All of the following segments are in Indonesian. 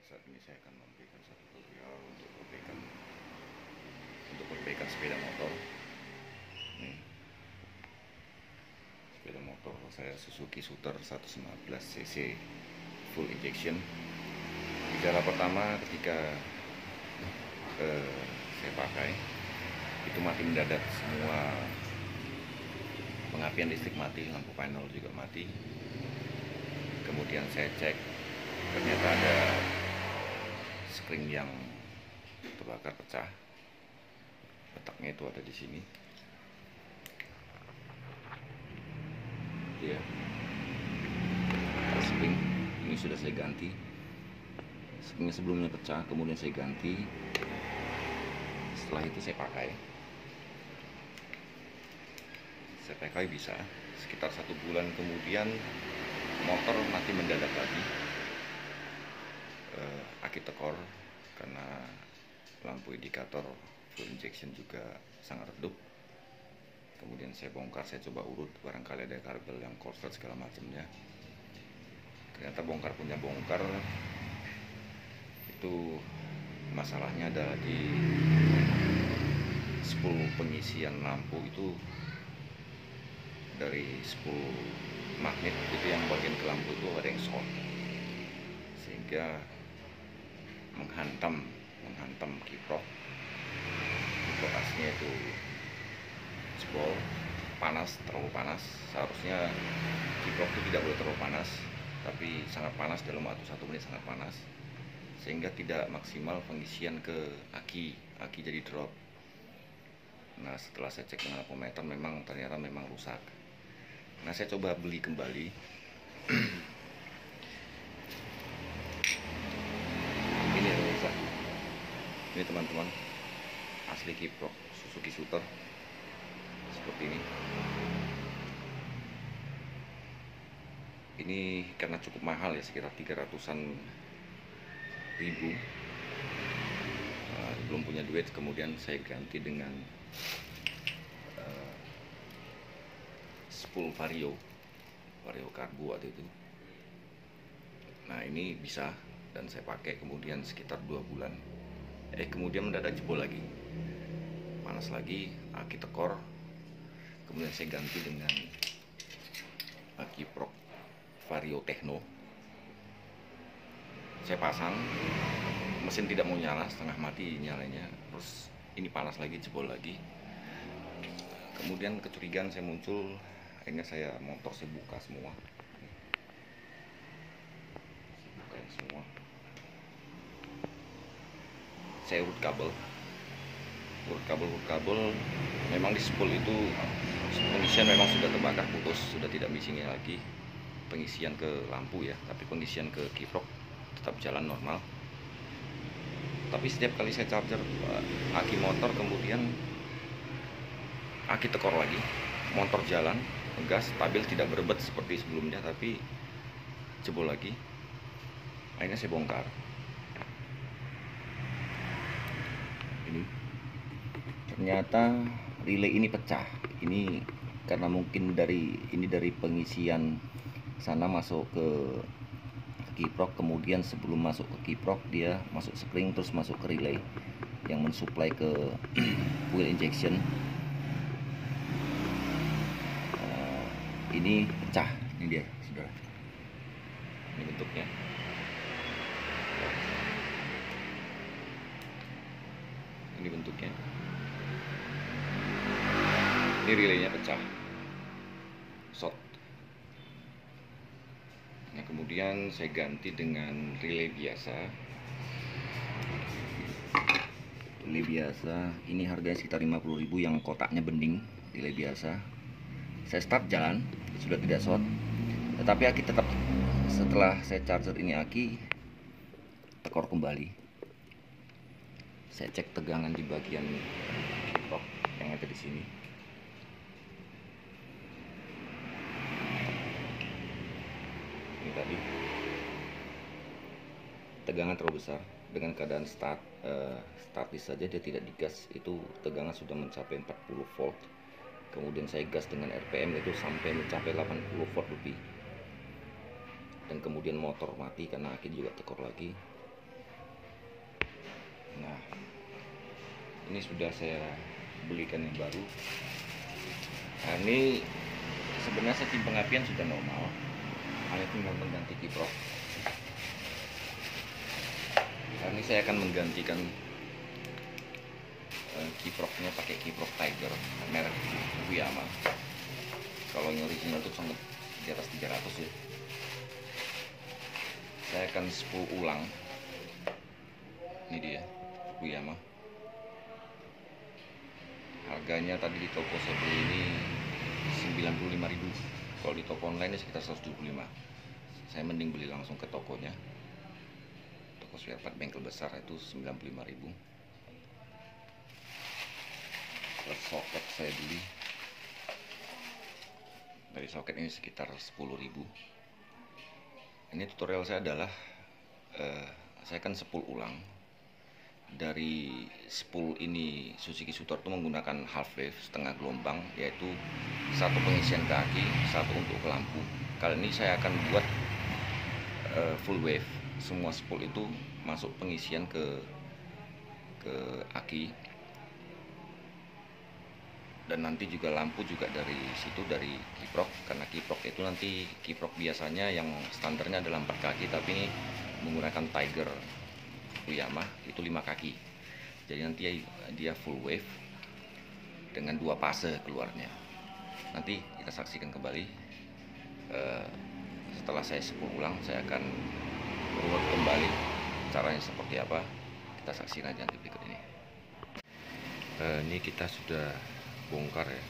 Saat ini saya akan memberikan satu tutorial untuk perbaikan sepeda motor. Nih, sepeda motor saya Suzuki Shooter 115 cc full injection. Gejala pertama ketika saya pakai itu mati mendadak, semua pengapian listrik mati, lampu panel juga mati. Kemudian saya cek, ternyata ada spring yang terbakar pecah, letaknya itu ada di sini. Ya, spring ini sudah saya ganti. Springnya sebelumnya pecah, kemudian saya ganti. Setelah itu saya pakai bisa sekitar 1 bulan kemudian motor mati mendadak lagi. Aki tekor karena lampu indikator full injection juga sangat redup. Kemudian saya bongkar, saya coba urut, barangkali ada kabel yang korslet segala macamnya. Ternyata bongkar punya bongkar, itu masalahnya ada di spool pengisian lampu. Itu dari spool magnet itu yang bagian ke lampu itu ada yang short, sehingga menghantam kiprok asnya itu jebol, terlalu panas. Seharusnya kiprok itu tidak boleh terlalu panas, tapi sangat panas, dalam waktu 1 menit sangat panas, sehingga tidak maksimal pengisian ke aki jadi drop. Nah, setelah saya cek dengan apometer ternyata memang rusak. Nah, saya coba beli kembali. Ini rusak. Ini teman-teman, asli kiprok Suzuki Shooter seperti ini. Ini karena cukup mahal ya, sekitar 300-an ribu. Belum punya duit, kemudian saya ganti dengan spool vario karbu waktu itu. Nah, ini bisa, dan saya pakai kemudian sekitar 2 bulan. Kemudian mendadak jebol lagi, panas lagi, aki tekor. Kemudian saya ganti dengan aki prok vario techno. Saya pasang, mesin tidak mau nyala, setengah mati nyalanya. Terus ini panas lagi, jebol lagi. Kemudian kecurigaan saya muncul, akhirnya saya buka semua. Saya urut kabel. Memang di spool itu pengisian memang sudah terbakar putus, sudah tidak bisingnya lagi pengisian ke lampu ya, tapi pengisian ke kiprok tetap jalan normal. Tapi setiap kali saya charger aki motor, kemudian aki tekor lagi, motor jalan gas stabil, tidak berebet seperti sebelumnya, tapi jebol lagi. Akhirnya saya bongkar. Ini ternyata relay ini pecah. Ini karena mungkin dari pengisian sana masuk ke kiprok, kemudian sebelum masuk ke kiprok dia masuk spring, terus masuk ke relay yang mensuplai ke fuel injection. Ini pecah, ini dia saudara, ini bentuknya. Ini bentuknya, ini relaynya pecah, short. Nah, kemudian saya ganti dengan relay biasa. Ini harganya sekitar 50.000, yang kotaknya bening, relay biasa. Saya start jalan, sudah tidak short, tetapi aki tetap, setelah saya charger ini aki tekor kembali. Saya cek tegangan di bagian kiprok yang ada di sini. Ini tadi tegangan terlalu besar. Dengan keadaan statis saja, dia tidak digas, itu tegangan sudah mencapai 40 volt. Kemudian saya gas dengan RPM itu sampai mencapai 80 volt lebih. Dan kemudian motor mati karena aki juga tekor lagi. Nah, ini sudah saya belikan yang baru. Nah, ini sebenarnya sistem pengapian sudah normal, hanya tinggal mengganti kiprok. Nah, ini saya akan menggantikan kiproknya pakai kiprok Tiger merek Fukuyama. Kalau yang original itu sangat di atas 300 ya. Saya akan 10 ulang. Ini dia Fukuyama. Harganya tadi di toko saya beli ini 95.000. Kalau di toko online ini sekitar 175. Saya mending beli langsung ke tokonya. Toko spare part bengkel besar itu 95.000. Terus soket saya beli dari soket ini sekitar 10.000. Ini tutorial saya adalah saya akan spool ulang. Dari spool ini Suzuki Shooter itu menggunakan half wave setengah gelombang, yaitu satu pengisian ke aki, satu untuk ke lampu. Kali ini saya akan buat full wave. Semua spool itu masuk pengisian ke aki, dan nanti juga lampu juga dari situ, dari kiprok. Karena kiprok itu nanti kiprok biasanya yang standarnya adalah 4 kaki, tapi ini menggunakan Tiger Fukuyama itu 5 kaki. Jadi nanti dia full wave dengan 2 fase keluarnya. Nanti kita saksikan kembali. Setelah saya spool ulang, saya akan merunut kembali caranya seperti apa. Kita saksikan aja nanti berikut ini. Ini kita sudah bongkar ya,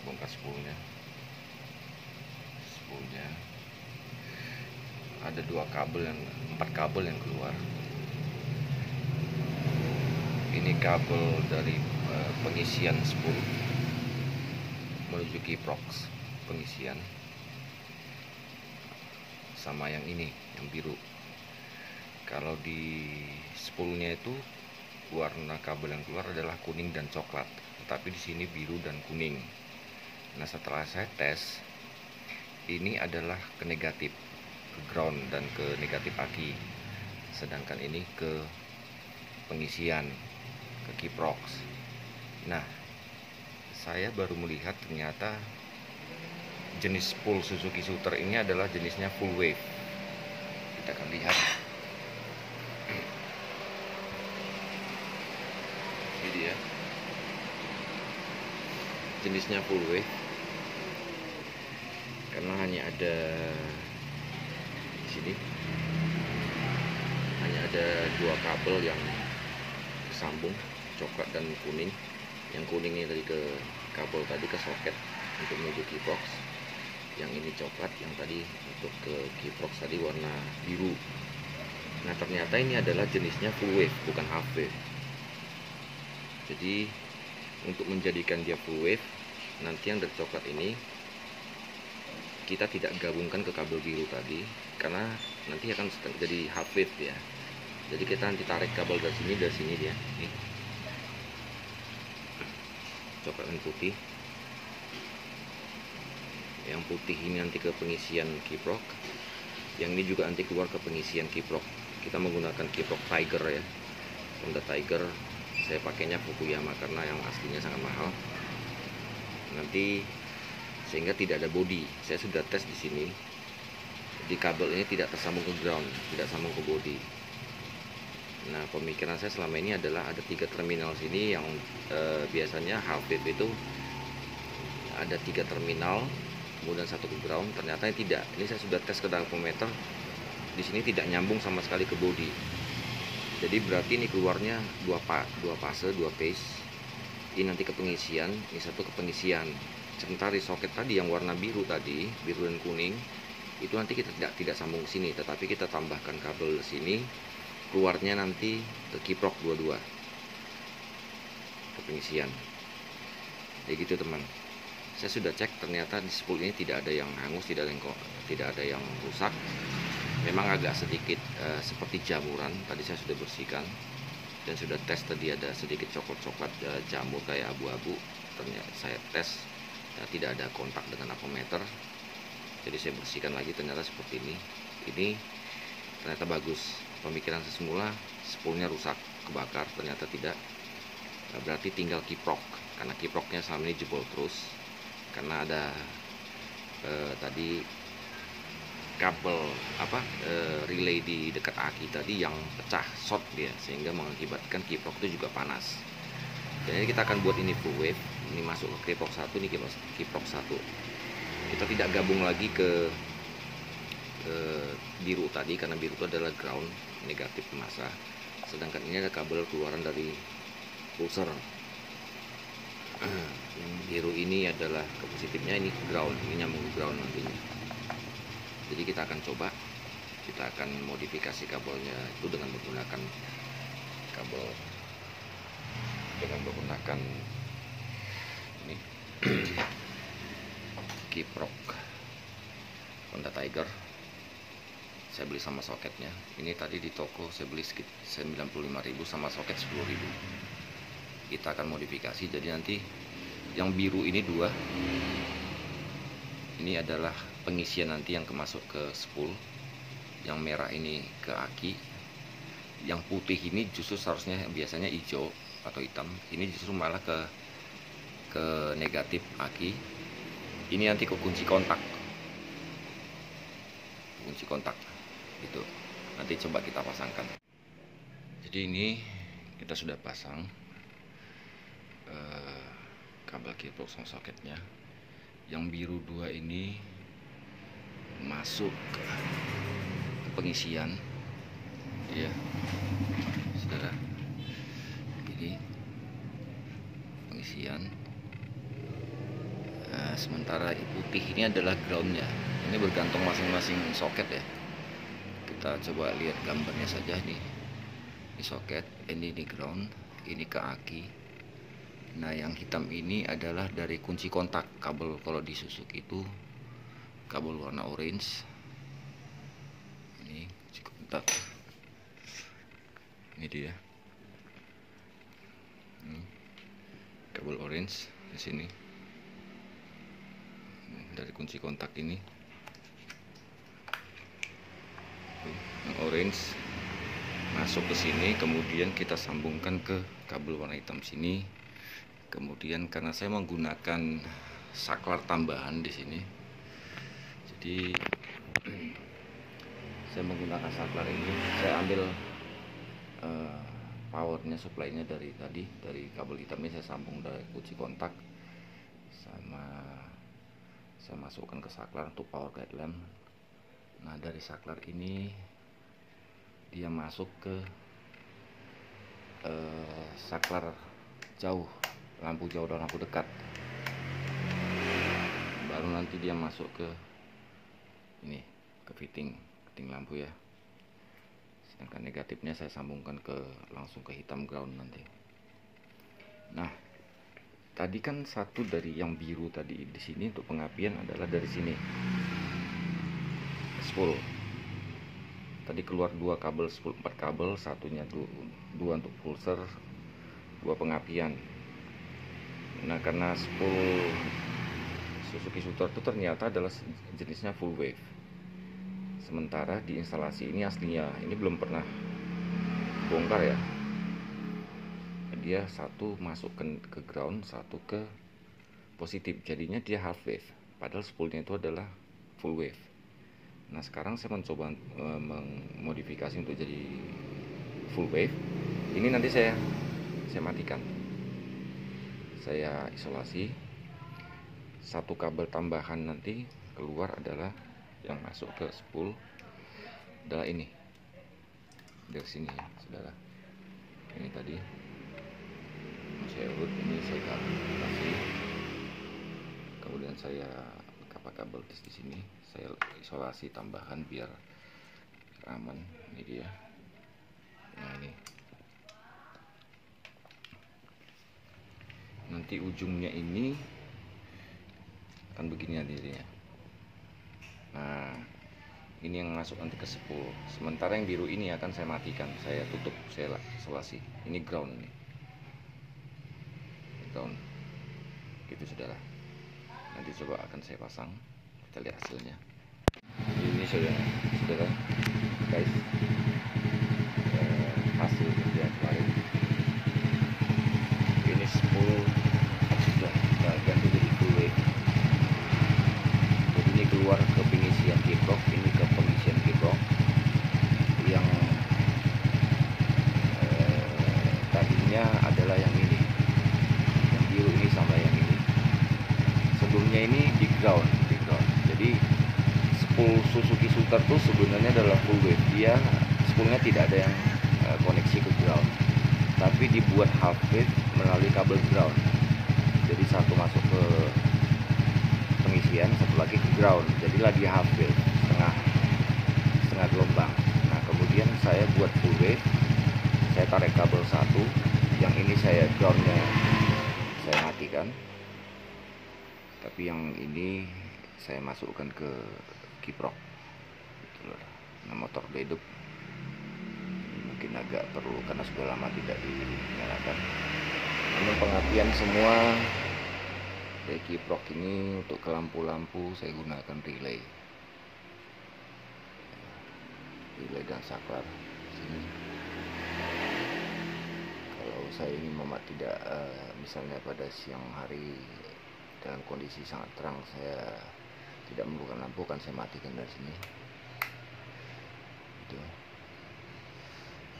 bongkar spoolnya. Ada 4 kabel yang keluar. Ini kabel dari pengisian spool menuju kiprok pengisian, sama yang ini yang biru. Kalau di spoolnya itu warna kabel yang keluar adalah kuning dan coklat, tetapi di sini biru dan kuning. Nah, setelah saya tes, ini adalah ke negatif, ke ground dan ke negatif aki, sedangkan ini ke pengisian, ke kiprok. Nah, saya baru melihat ternyata jenis spool Suzuki Shooter ini adalah jenisnya full wave. Kita akan lihat. Ini dia jenisnya full wave, karena hanya ada di sini hanya ada 2 kabel yang tersambung, coklat dan kuning. Yang kuning ini tadi ke kabel tadi ke soket untuk menuju kiprok, yang ini coklat, yang tadi untuk ke kiprok tadi warna biru. Nah, ternyata ini adalah jenisnya full wave, bukan half wave. Jadi untuk menjadikan dia full wave, nanti yang dari coklat ini kita tidak gabungkan ke kabel biru tadi, karena nanti akan jadi half wave ya. Jadi kita nanti tarik kabel dari sini dia nih, coklat dan putih. Yang putih ini nanti ke pengisian kiprok, yang ini juga nanti keluar ke pengisian kiprok. Kita menggunakan kiprok Tiger ya, Honda Tiger. Saya pakainya Fukuyama karena yang aslinya sangat mahal. Nanti sehingga tidak ada body. Saya sudah tes di sini. Di kabel ini tidak tersambung ke ground, tidak sambung ke body. Nah, pemikiran saya selama ini adalah ada 3 terminal sini yang biasanya half wave itu ada 3 terminal, kemudian 1 ke ground. Ternyata tidak. Ini saya sudah tes ke dynamometer. Di sini tidak nyambung sama sekali ke body. Jadi berarti ini keluarnya 2 fase, 2 phase. Ini nanti ke pengisian, ini satu ke pengisian. Sementara di soket tadi yang warna biru tadi, biru dan kuning, itu nanti kita tidak sambung ke sini, tetapi kita tambahkan kabel sini, keluarnya nanti ke kiprok dua-dua, ke pengisian. Ya gitu teman. Saya sudah cek, ternyata di spool ini tidak ada yang hangus, tidak ada yang rusak. Memang agak sedikit seperti jamuran. Tadi saya sudah bersihkan dan sudah tes, tadi ada sedikit coklat-coklat jamur kayak abu-abu. Ternyata saya tes tidak ada kontak dengan apometer. Jadi saya bersihkan lagi, ternyata seperti ini. Ini ternyata bagus. pemikiran saya semula spoolnya rusak, kebakar, ternyata tidak. Berarti tinggal kiprok, karena kiproknya selama ini jebol terus karena ada tadi kabel relay di dekat aki tadi yang pecah, short dia, sehingga mengakibatkan kiprok itu juga panas. Jadi kita akan buat ini full wave, ini masuk ke kiprok 1, ini kiprok 1. Kita tidak gabung lagi ke biru tadi, karena biru itu adalah ground, negatif massa, sedangkan ini ada kabel keluaran dari pulser. Yang biru ini adalah ke positifnya, ini ground, ini nyambung ground nantinya. Jadi kita akan coba, kita akan modifikasi kabelnya itu dengan menggunakan kabel, dengan menggunakan ini kiprok Honda Tiger. Saya beli sama soketnya. Ini tadi di toko saya beli sekitar 95.000 sama soket 10.000. Kita akan modifikasi, jadi nanti yang biru ini 2. Ini adalah pengisian nanti yang masuk ke spool. Yang merah ini ke aki. Yang putih ini justru seharusnya biasanya hijau atau hitam. Ini justru malah ke negatif aki. Ini nanti ke kunci kontak. Kunci kontak itu nanti coba kita pasangkan. Jadi ini kita sudah pasang kabel kiprok sama soketnya. Yang biru 2 ini masuk ke pengisian ya saudara, ini pengisian. Sementara putih ini adalah groundnya. Ini bergantung masing-masing soket ya. Kita coba lihat gambarnya saja nih. Ini soket, ini ground, ini ke aki. Nah yang hitam ini adalah dari kunci kontak kabel. Kalau di Suzuki itu kabel warna orange. Ini kunci kontak. Ini dia. Ini kabel orange di sini. Dari kunci kontak ini yang orange masuk ke sini, kemudian kita sambungkan ke kabel warna hitam sini. Kemudian karena saya menggunakan saklar tambahan di sini, jadi saya menggunakan saklar ini, saya ambil powernya, supply-nya dari kabel hitam ini, saya sambung dari kunci kontak sama saya masukkan ke saklar untuk power guide lamp. Nah dari saklar ini dia masuk ke saklar jauh, lampu jauh dan lampu dekat, baru nanti dia masuk ke ini, ke fitting lampu ya. Sedangkan negatifnya saya sambungkan langsung ke hitam ground nanti. Nah tadi kan satu dari yang biru tadi di sini untuk pengapian adalah dari sini spool. Tadi keluar 2 kabel spool, 4 kabel, satunya 2 untuk pulser, 2 pengapian. Nah karena spool Suzuki Shooter itu ternyata adalah jenisnya full wave. Sementara di instalasi ini aslinya, ini belum pernah bongkar ya. Dia satu masuk ke ground, satu ke positif, jadinya dia half wave. Padahal spoolnya itu adalah full wave. Nah sekarang saya mencoba memodifikasi untuk jadi full wave. Ini nanti saya matikan, saya isolasi. Satu kabel tambahan nanti keluar adalah yang masuk ke spool adalah ini dari sini ya saudara. Ini tadi saya urut, ini saya kasih, kemudian saya kabel di sini, saya isolasi tambahan biar aman. Ini dia. Nah ini nanti ujungnya ini kan begini nantinya. Nah ini yang masuk nanti ke spool. Sementara yang biru ini akan saya matikan, saya tutup, saya isolasi. Ini ground nih, ground gitu saudara. Nanti coba akan saya pasang, kita lihat hasilnya. Ini saudara guys, spool Suzuki Shooter tuh sebenarnya adalah full wave. Dia spoolnya tidak ada yang koneksi ke ground, tapi dibuat half wave melalui kabel ground. Jadi satu masuk ke pengisian, satu lagi ke ground. Jadi lagi half wave, setengah gelombang. Nah kemudian saya buat full wave, saya tarik kabel satu, yang ini saya groundnya saya matikan, tapi yang ini saya masukkan ke kiprok. Nah, motor hidup mungkin agak perlu karena sudah lama tidak dinyalakan. Namun pengapian semua dari kiprok ini. Untuk ke lampu-lampu saya gunakan relay dan saklar sini. Kalau saya ingin tidak misalnya pada siang hari dalam kondisi sangat terang, saya tidak memerlukan lampu, kan saya matikan dari sini.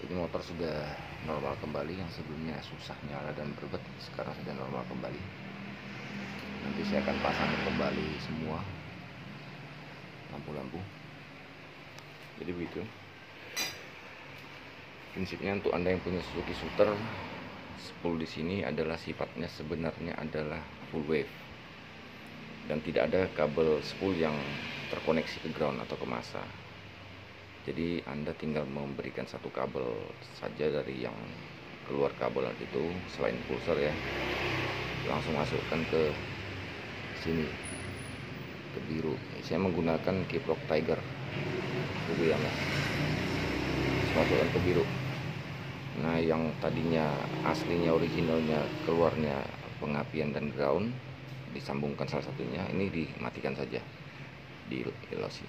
Ini motor sudah normal kembali. Yang sebelumnya susah nyala dan berbet, sekarang sudah normal kembali. Nanti saya akan pasang kembali semua lampu-lampu. Jadi begitu prinsipnya. Untuk Anda yang punya Suzuki Shooter, spool di sini adalah sifatnya sebenarnya adalah full wave dan tidak ada kabel spool yang terkoneksi ke ground atau ke massa. Jadi Anda tinggal memberikan satu kabel saja dari yang keluar kabel itu, selain pulser ya, langsung masukkan ke sini, ke biru. Saya menggunakan kiprok Tiger ya, masukkan ke biru. Nah yang tadinya aslinya originalnya keluarnya pengapian dan ground, disambungkan salah satunya, ini dimatikan saja di ilusi.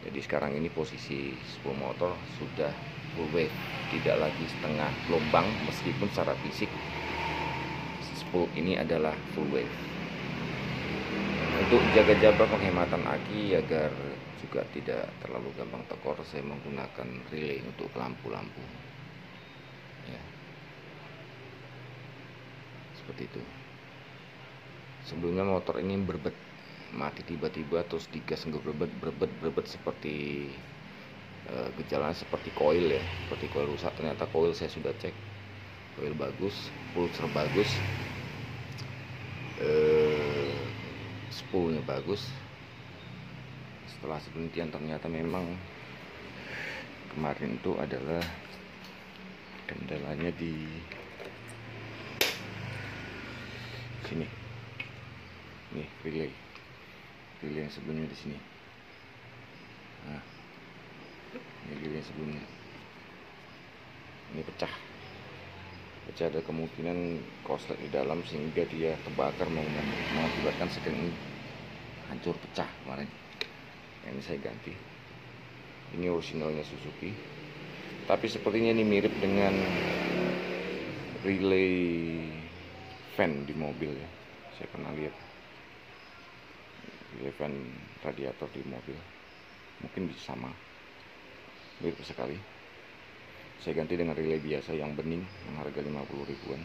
Jadi sekarang ini posisi spool motor sudah full wave, tidak lagi setengah gelombang, meskipun secara fisik spool ini adalah full wave. Untuk jaga-jaga penghematan aki agar juga tidak terlalu gampang tekor, saya menggunakan relay untuk lampu-lampu ya, seperti itu. Sebelumnya motor ini berbet, mati tiba-tiba terus digas nggak berbet seperti gejalanya seperti koil ya, seperti koil rusak. Ternyata koil saya sudah cek, koil bagus, pulser bagus, spoolnya bagus. Setelah penelitian ternyata memang kemarin itu adalah kendalanya di sini. Nih relay yang sebelumnya di sini. Nah, ini relay yang sebelumnya. Ini pecah. Ada kemungkinan korslet di dalam sehingga dia terbakar, mengakibatkan sekring ini hancur, pecah kemarin. Ini saya ganti. Ini originalnya Suzuki. Tapi sepertinya ini mirip dengan relay fan di mobil ya. Saya pernah lihat relay fan radiator di mobil. Mungkin bisa sama. Mirip sekali. Saya ganti dengan relay biasa yang bening, yang harga 50 ribuan.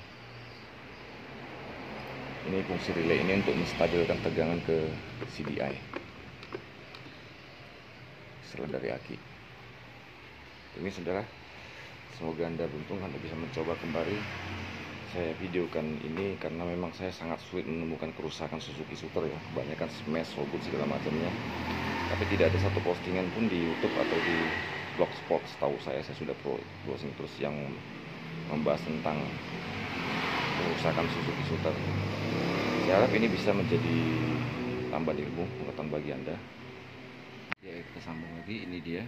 Ini fungsi relay ini untuk menstabilkan tegangan ke CDI selain dari aki. Ini saudara, semoga Anda beruntung, Anda bisa mencoba kembali. Saya videokan ini karena memang saya sangat sulit menemukan kerusakan Suzuki Shooter ya, kebanyakan smash, robot segala macamnya. Tapi tidak ada satu postingan pun di YouTube atau di Blogspot, setahu saya sudah browsing terus yang membahas tentang kerusakan Suzuki Shooter. Saya harap ini bisa menjadi tambahan ilmu, pengetahuan bagi Anda. Ya, kita sambung lagi. Ini dia,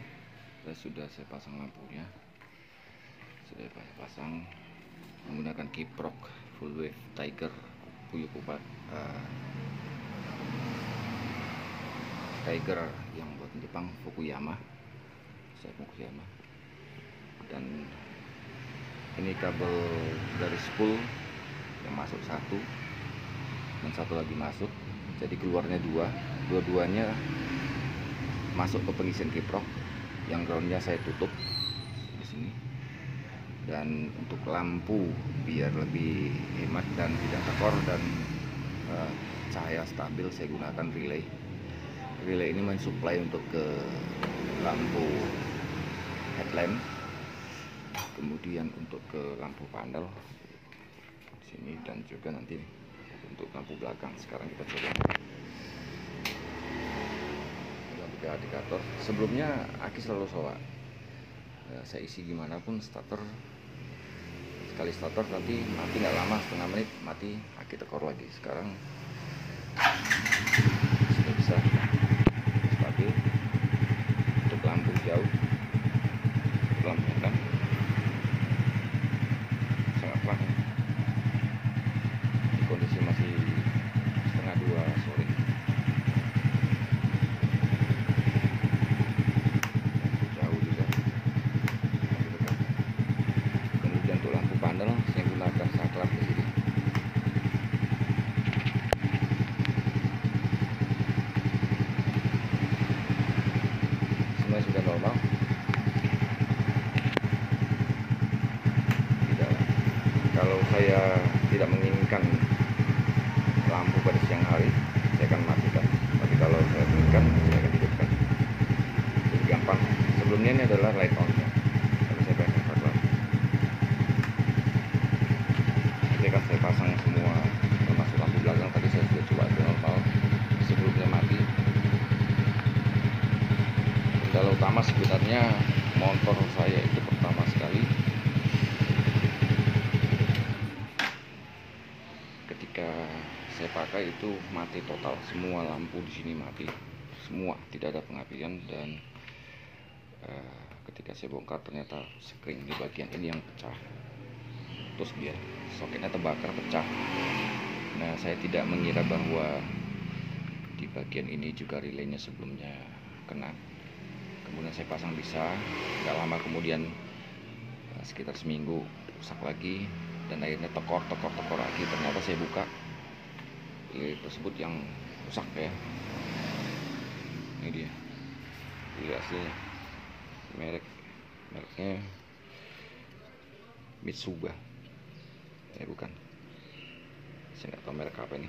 sudah saya pasang lampunya, sudah saya pasang menggunakan kiprok full wave Tiger Puyo Kupat, Tiger yang buatan Jepang, Fukuyama. Dan ini kabel dari spool yang masuk satu dan satu lagi masuk, jadi keluarnya dua-duanya masuk ke pengisian kiprok. Yang groundnya saya tutup di sini. Dan untuk lampu biar lebih hemat dan tidak tekor dan cahaya stabil, saya gunakan relay. relay ini mensuplai untuk ke lampu headlamp, kemudian untuk ke lampu panel di sini, dan juga nanti untuk lampu belakang. Sekarang kita coba lampu indikator. Sebelumnya aki selalu soak. Saya isi gimana pun starter, sekali starter nanti mati, nggak lama, setengah menit mati, aki tekor lagi. Sekarang sudah bisa stabil. Untuk lampu jauh, lampu hitam sangat pelan. Di kondisi masih setengah 2 sore. Lampu jauh juga, lampu dekat. Kemudian untuk lampu panel saya gunakan saklar di sini. Semua sudah normal. Tidak, kalau saya tidak menginginkan lampu pada siang hari, saya akan matikan. Tapi kalau saya inginkan, saya akan hidupkan. Jadi gampang. Sebelumnya ini adalah light on ya. Kalau saya pasang saklar, nanti akan saya pasang semua, termasuk lampu belakang. Tadi saya sudah coba itu normal sebelumnya mati. Kendala utama sebenarnya motor saya itu pertama sekali ketika saya pakai itu mati total, semua lampu di sini mati semua, tidak ada pengapian. Dan ketika saya bongkar ternyata spring di bagian ini yang pecah, terus dia soketnya terbakar, pecah. Nah, saya tidak mengira bahwa di bagian ini juga relaynya sebelumnya kena. Kemudian saya pasang bisa, nggak lama kemudian sekitar seminggu rusak lagi, dan akhirnya tekor lagi. Ternyata saya buka relay tersebut yang rusak ya. Ini dia relay aslinya, mereknya Mitsuba bukan, saya nggak tahu merek apa ini.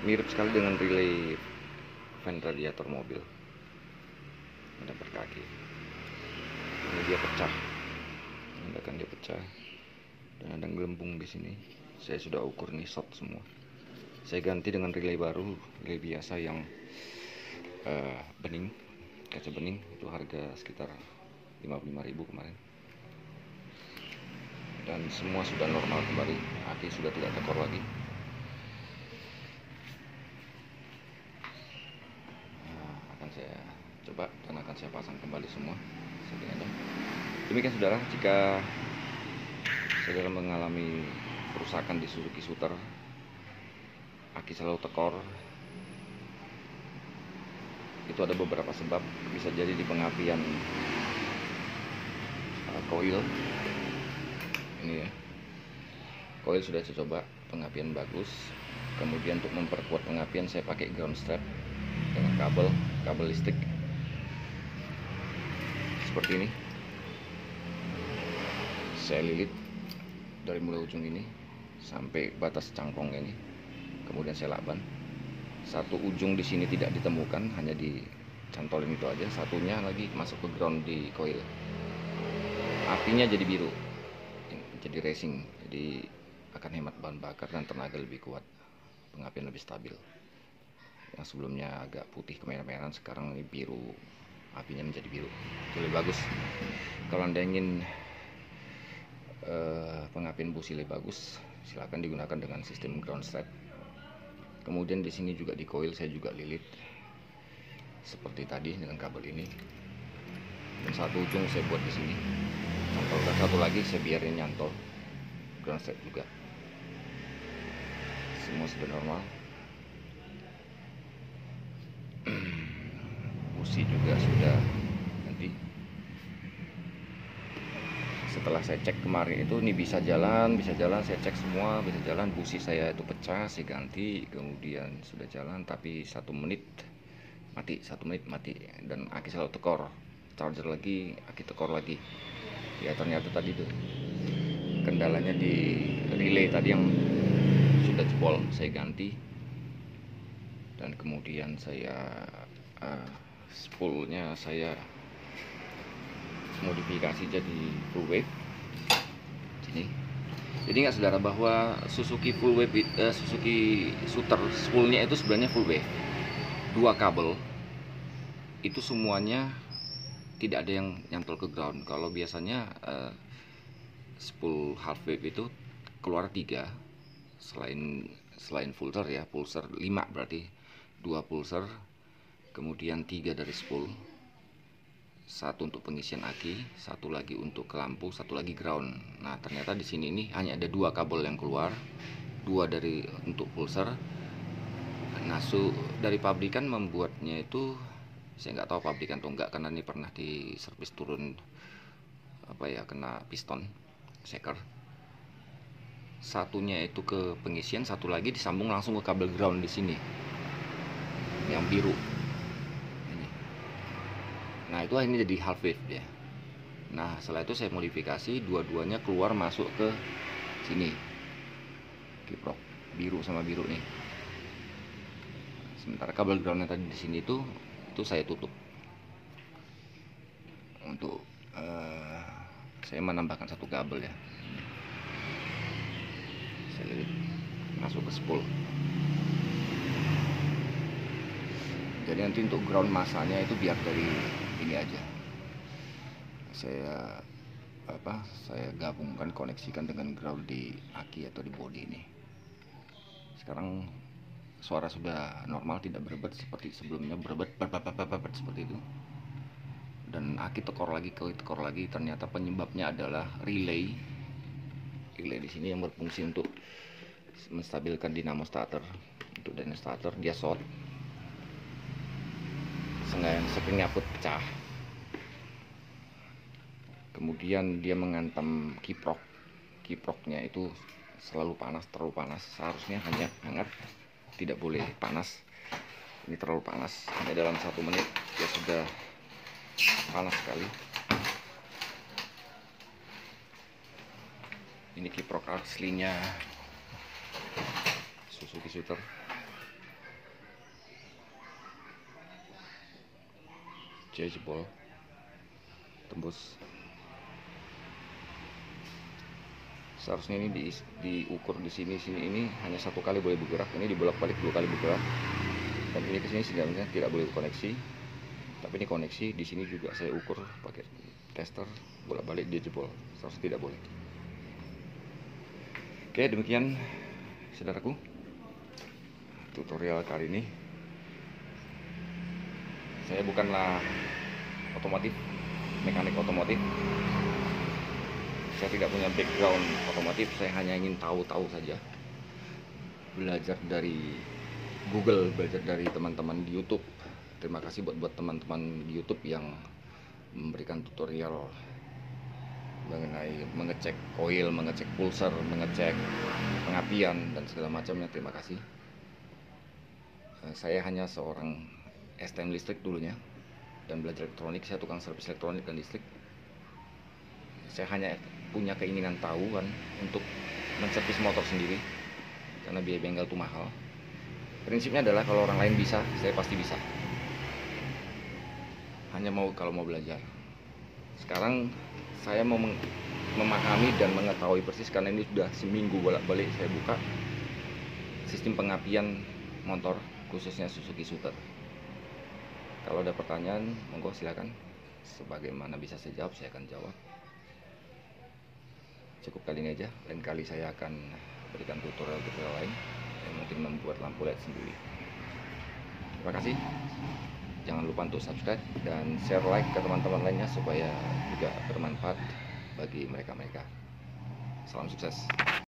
Mirip sekali dengan relay fan radiator mobil, ada berkaki. Ini dia pecah, ini akan dia pecah, dan ada gelembung di sini. Saya sudah ukur nih, short semua. Saya ganti dengan relay baru, relay biasa yang bening, kaca bening. Itu harga sekitar 55.000 kemarin. Dan semua sudah normal kembali, aki sudah tidak tekor lagi. Akan saya coba dan akan saya pasang kembali semua settingannya. Demikian saudara, jika saudara mengalami kerusakan di Suzuki Shooter, aki selalu tekor, itu ada beberapa sebab. Bisa jadi di pengapian koil ini ya. Koil sudah saya coba, pengapian bagus. Kemudian untuk memperkuat pengapian saya pakai ground strap dengan kabel listrik seperti ini. Saya lilit dari mulai ujung ini sampai batas cangkong ini. Kemudian saya lakban. Satu ujung di sini tidak ditemukan, hanya dicantolin itu aja. Satunya lagi masuk ke ground di koil. Apinya jadi biru, jadi racing, jadi akan hemat bahan bakar dan tenaga lebih kuat, pengapian lebih stabil. Yang sebelumnya agak putih kemerah-merahan, sekarang ini biru, apinya menjadi biru, itu lebih bagus. Kalau Anda ingin pengapian busi lebih bagus, silakan digunakan dengan sistem ground strap. Kemudian di sini juga di koil saya juga lilit seperti tadi dengan kabel ini, dan satu ujung saya buat di sini nyantol, dan satu lagi saya biarin nyantol ground strap juga. Semua sudah normal. Busi juga sudah ganti. Setelah saya cek kemarin itu, ini bisa jalan, saya cek semua bisa jalan. Busi saya itu pecah, saya ganti, kemudian sudah jalan, tapi 1 menit mati, dan aki selalu tekor. Charger lagi, aki tekor lagi. Ya ternyata tadi tuh kendalanya di relay tadi yang sudah jebol, saya ganti dan kemudian saya spoolnya saya modifikasi jadi full wave sini. Jadi nggak saudara, bahwa Suzuki full wave Suzuki Shooter spoolnya itu sebenarnya full wave, 2 kabel itu semuanya tidak ada yang nyantol ke ground. Kalau biasanya spool half wave itu keluar 3, selain pulser ya, pulser 5 berarti 2 pulser, kemudian 3 dari spool, 1 untuk pengisian aki, 1 lagi untuk ke lampu, 1 lagi ground. Nah ternyata di sini ini hanya ada 2 kabel yang keluar, 2 dari untuk pulser. Nah dari pabrikan membuatnya itu, saya nggak tahu pabrikan atau enggak, karena ini pernah di servis turun kena piston shaker. Satunya itu ke pengisian, 1 lagi disambung langsung ke kabel ground di sini yang biru ini. Nah itu ini jadi half wave ya. Nah setelah itu saya modifikasi, dua-duanya keluar masuk ke sini, kiprok biru sama biru nih. Sementara kabel groundnya tadi di sini itu saya tutup untuk saya menambahkan 1 kabel ya. Saya lilit masuk ke spool. Jadi nanti untuk ground masanya itu biar dari ini aja. Saya gabungkan, koneksikan dengan ground di aki atau di bodi ini. Sekarang suara sudah normal, tidak berebet seperti sebelumnya, berebet seperti itu. Dan aki tekor lagi, ternyata penyebabnya adalah relay di sini yang berfungsi untuk menstabilkan dinamo starter. Untuk dinamo starter dia short, springnya pun pecah. Kemudian dia menghantam kiproknya itu selalu panas, terlalu panas. Seharusnya hanya hangat, tidak boleh panas. Ini terlalu panas, hanya dalam 1 menit dia sudah panas sekali. Ini kiprok aslinya Suzuki Shooter. Jebol, tembus. Seharusnya ini diukur di sini ini hanya 1 kali boleh bergerak. Ini dibolak-balik 2 kali bergerak. Dan ini ke sini sebenarnya tidak boleh koneksi. Tapi ini koneksi, di sini juga saya ukur pakai tester, bolak-balik dia jebol. Seharusnya tidak boleh. Oke, demikian saudaraku tutorial kali ini. Saya bukanlah mekanik otomotif. Saya tidak punya background otomotif, saya hanya ingin tahu saja. Belajar dari Google, belajar dari teman-teman di YouTube. Terima kasih buat teman-teman di YouTube yang memberikan tutorial mengenai mengecek oil, mengecek pulser, mengecek pengapian dan segala macamnya. Terima kasih. Saya hanya seorang STM listrik dulunya dan belajar elektronik. Saya tukang servis elektronik dan listrik. Saya hanya punya keinginan tahu kan untuk menservis motor sendiri, karena biaya bengkel itu mahal. Prinsipnya adalah kalau orang lain bisa, saya pasti bisa. Hanya kalau mau belajar. Sekarang saya mau memahami dan mengetahui persis, karena ini sudah seminggu bolak-balik saya buka sistem pengapian motor khususnya Suzuki Shooter. Kalau ada pertanyaan, monggo silakan. Sebagaimana bisa saya jawab, saya akan jawab. Cukup kali ini aja. Lain kali saya akan berikan tutorial lain yang mungkin membuat lampu LED sendiri. Terima kasih. Jangan lupa untuk subscribe dan share like ke teman-teman lainnya supaya juga bermanfaat bagi mereka. Salam sukses.